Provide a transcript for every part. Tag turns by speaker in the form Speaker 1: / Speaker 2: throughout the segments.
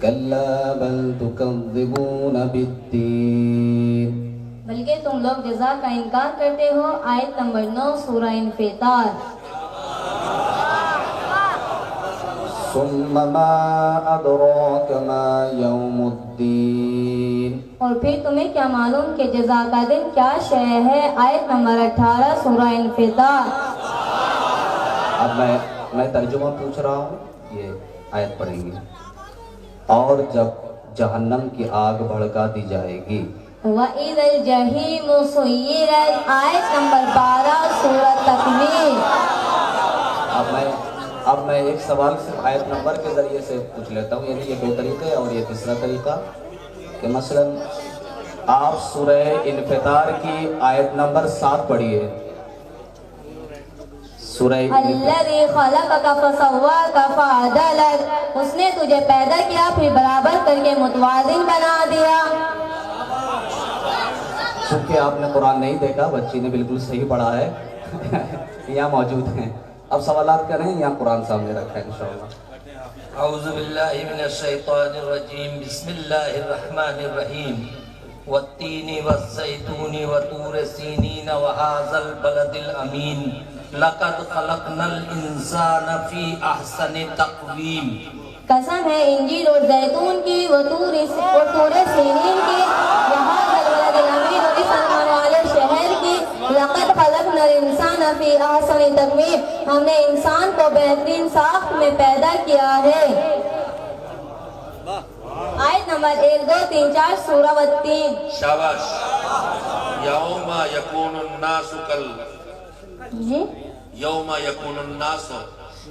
Speaker 1: کلا بل تکذبون بالدین،
Speaker 2: بلکہ تم لوگ جزا کا انکار کرتے ہو۔ آیت نمبر 9 سورہ انفطار۔
Speaker 1: ثم ما ادراک ما یوم الدین،
Speaker 2: اور پھر تمہیں کیا معلوم کہ جزا کا دن کیا شے ہے۔ آیت نمبر 18 سورہ انفطار۔
Speaker 1: اب میں ترجمہ پوچھ رہا ہوں، یہ آیت پڑھیں گے۔ اور جب جہنم کی آگ بھڑکا دی جائے گی،
Speaker 2: وَإِذَا الْجَحِيمُ سُعِّرَتْ، آیت نمبر 12 سورہ تکویر۔
Speaker 1: اب میں ایک سوال صرف آیت نمبر کے ذریعے سے پوچھ لیتا ہوں، یعنی یہ 2 طریقے اور یہ تیسرا طریقہ کہ مثلا آپ سورہ انفطار کی آیت نمبر 7 پڑھیے۔ سورہ
Speaker 2: الذی خلقک فسواک فعدلک، اس نے تجھے پیدا کیا پھر برابر کر کے متوازن بنا دیا۔
Speaker 1: چونکہ آپ نے قرآن نہیں دیکھا، بچی نے بالکل صحیح پڑھا ہے، یہاں موجود ہیں۔ اب سوالات کریں، یہاں قرآن سامنے رکھا ہے انشاءاللہ۔
Speaker 3: اعوذ باللہ من الشیطان الرجیم، بسم اللہ الرحمن الرحیم۔ والتین والزیتون وطور سینین وہذا البلد الامین، لقد خلقنا الانسان فی احسن تقویم۔
Speaker 2: قسم ہے انجیل اور زیتون کی، وطور سینین کی، وہذا البلد الامین، اور اس ایمان والے شہر کی۔ لقد خلقنا الانسان فی احسن تقویم، ہم نے انسان کو بہترین ساخت میں پیدا کیا ہے۔ آیت نمبر 1 2 3 4 سورہ والتین۔
Speaker 3: شاباش۔ یوم یکون الناس
Speaker 2: جی
Speaker 3: یوم یکون الناس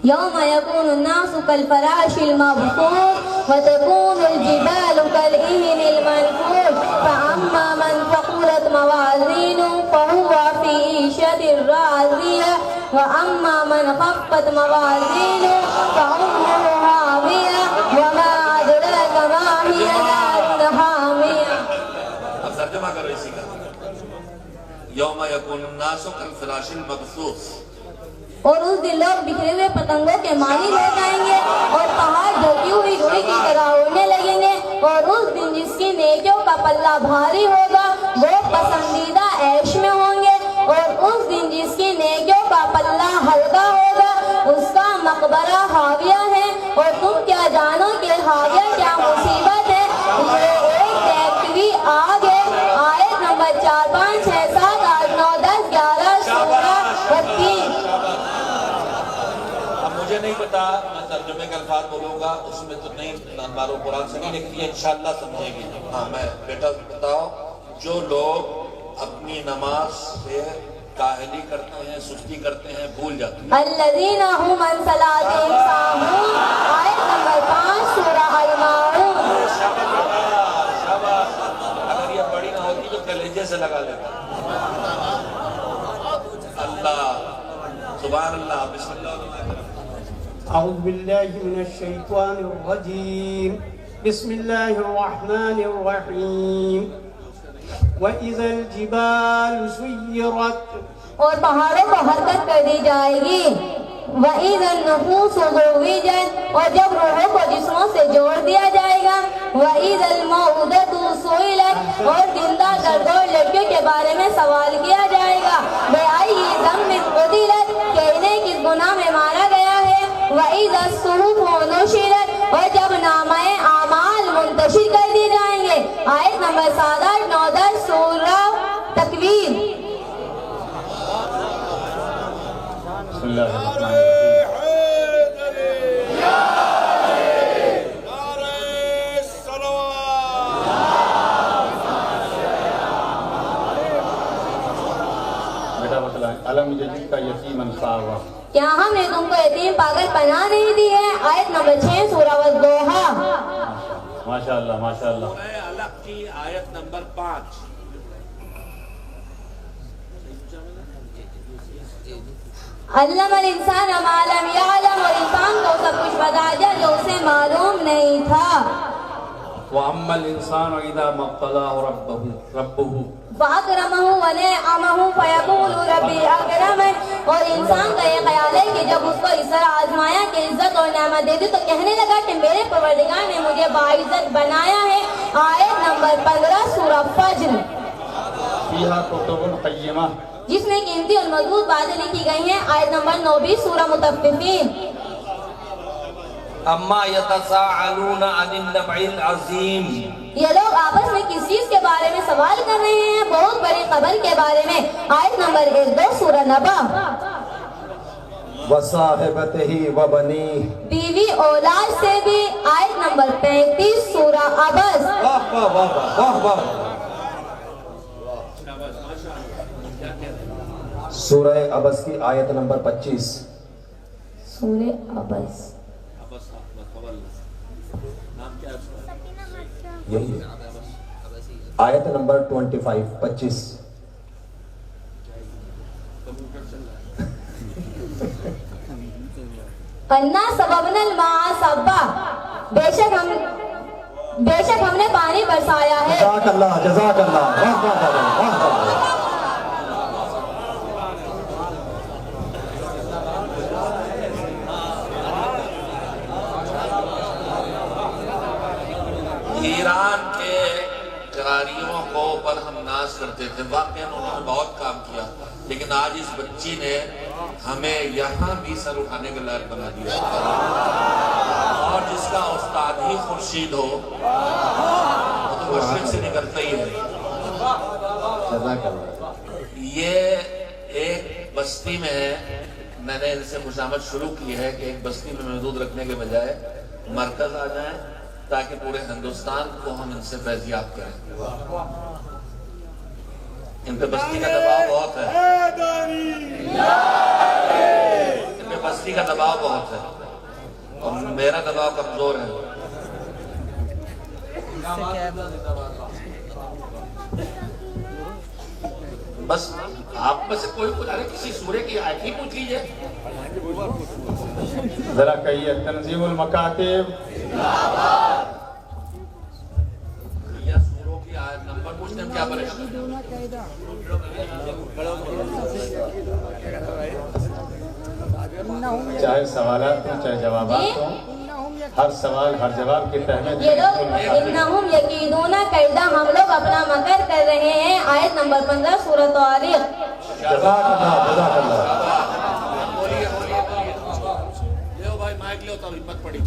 Speaker 2: یوم یکون الناس کالفراش المبثوث وتکون الجبال کالعہن المنفوش، فاما من ثقلت موازینہ فہو فی عیشۃ راضیہ، واما من خفت موازینہ فامہ ہاویہ، وما ادراک ما ہی نار حامیہ۔
Speaker 3: اب ترجمہ کرو اسی کا۔ یوم یکون الناس کالفراش المبثوث،
Speaker 2: اور اس دن لوگ بکھرے ہوئے پتنگوں کے مانی ہو جائیں گے اور پہاڑ ڈھکی ہوئی روئی کی طرح اڑنے لگیں گے۔ اور اس دن جس کی نیکیوں کا پلہ بھاری ہوگا وہ پسندیدہ عیش میں ہوں گے، اور اس دن جس کی نیکیوں کا پلہ ہلکا ہوگا اس کا مقبرہ حاویہ ہے۔ اور تم کیا جانو کہ حاویہ کیا مصیبت ہے، یہ ایک دیکھوی آگ ہے۔ آیت نمبر 4 5 6 7 8 9 10 11 سورہ والتین۔
Speaker 3: مجھے نہیں پتا، میں ترجمے کے الفاظ بولوں گا، اس میں تو نہیں ہمارے قرآن سے نہیں لکھی ہے، انشاءاللہ سمجھے گی۔ ہاں میں بیٹا بتاؤ، جو لوگ اپنی نماز سے کاہلی کرتے ہیں، سستی کرتے ہیں، بھول جاتے ہیں۔
Speaker 2: الذین هم عن صلاتهم ساہون، آیت نمبر 5 سورہ الماعون۔
Speaker 3: شاباش۔ اگر یہ بڑی نہ ہوتی تو کلیجے سے لگا لیتا۔ اللہ سبحان اللہ، بسم اللہ۔
Speaker 4: اعوذ باللہ من الشیطان الرجیم، بسم اللہ الرحمن الرحیم۔ وَإِذَا الْجِبَالُ سُيِّرَتْ،
Speaker 2: اور پہاڑوں کو حرکت کر دی جائے گی۔ وَإِذَا النُّفُوسُ زُوِّجَتْ، اور جب روحوں کو جسموں سے جوڑ دیا جائے گا۔ وَإِذَا الْمَوْءُودَةُ سُئِلَتْ، اور زندہ کردہ لڑکیوں کے بارے میں سوال کیا جائے گا۔ بِأَيِّ ذَنبٍ قُتِلَتْ، کہ انہیں کس گناہ میں مارا گیا ہے۔ وَإِذَا الصُّحُفُ نُشِرَتْ، اور جب نامہ اعمال منتشر کر دی جائیں گے۔ آیت نمبر 7 8 9 10 سورہ تکویر۔
Speaker 1: بسم اللہ الرحمن الرحیم۔ بیٹا بتلائیں، علم جدید کا یتیماً فآویٰ،
Speaker 2: کیا ہم نے تم کو یتیم پاگل پناہ نہیں دی ہے۔ آیت نمبر 6 سورہ والضحیٰ۔
Speaker 1: ماشاءاللہ ماشاءاللہ۔
Speaker 3: سورہ علق کی آیت نمبر 5۔
Speaker 2: علم الانسان ما لم يعلم، اور انسان کو سب کچھ بتا دیا جو اسے معلوم نہیں تھا۔
Speaker 1: وَأَمَّا الْإِنسَانُ إِذَا مَا ابْتَلَاهُ رَبُّهُ
Speaker 2: فَأَكْرَمَهُ وَنَعَمَهُ فَيَقُولُ رَبِّ أَكْرَمَنِ، اور انسان کا یہ خیال ہے کہ جب اس کو اس طرح آزمایا کہ عزت اور نعمت دے دی تو کہنے لگا کہ میرے پروردگار نے مجھے مجھے باعزت بنایا ہے. آیت نمبر 15 سورہ فجر
Speaker 5: فیہا کتب قیمہ.
Speaker 2: جس میں قیمتی اور مضبوط باتیں لکھی گئی ہیں. آیت نمبر 9 سورہ مطففین.
Speaker 3: اما یتساءلون عن النبع العظیم.
Speaker 2: یہ لوگ آپس میں کس چیز کے بارے میں سوال کر رہے ہیں؟ بہت بڑی خبر کے بارے میں. آیت نمبر 1-2 سورہ نبا.
Speaker 1: وصاحبتہ وبنیہ.
Speaker 2: بیوی اولاد سے بھی. آیت نمبر 35 سورہ عبس.
Speaker 1: واہ واہ واہ واہ واہ. سورہ عبس کی آیت نمبر 25.
Speaker 2: سورہ عبس.
Speaker 1: یہی ہے آیت نمبر 25.
Speaker 2: انا سببنا الماء سبا. بے شک ہم نے پانی برسایا ہے.
Speaker 1: جزاک اللہ جزاک اللہ. واہ واہ واہ واہ واہ.
Speaker 3: ایران کے قاریوں کو پر ہم ناز کرتے تھے. واقعی انہوں نے بہت کام کیا, لیکن آج اس بچی نے ہمیں یہاں بھی سر اٹھانے کے لائق بنا دیا. اور جس کا استاد ہی خورشید ہو وہ تو مشرق سے نکلتا ہی ہے.
Speaker 1: جزاک اللہ.
Speaker 3: یہ ایک بستی میں ہے. میں نے ان سے خوشامد شروع کی ہے کہ ایک بستی میں محدود رکھنے کے بجائے مرکز آ جائیں تاکہ پورے ہندوستان کو ہم ان سے فیضیاب کریں. ان پہ بستی کا دباؤ بہت ہے. ان پہ بستی کا دباؤ بہت ہے اور میرا دباؤ کمزور ہے. بس آپ میں سے کوئی کسی سورے کی آیت ہی پوچھ لیجئے.
Speaker 5: ذرا کہیے تنظیم المکاتب.
Speaker 3: یا سوروں کی آیت نمبر پوچھنے میں کیا پریشانی؟
Speaker 5: چاہے سوالات ہوں چاہے جوابات ہوں, ہر سوال ہر جواب کی تہمت.
Speaker 2: یہ لوگ انہم یکیدون کیدا. ہم لوگ اپنا مکر کر رہے ہیں. آیت نمبر 15 سورہ طارق.
Speaker 1: جزاک اللہ جزاک اللہ.
Speaker 3: بولیے لیو بھائی مائک لیو تب ہمت پڑی.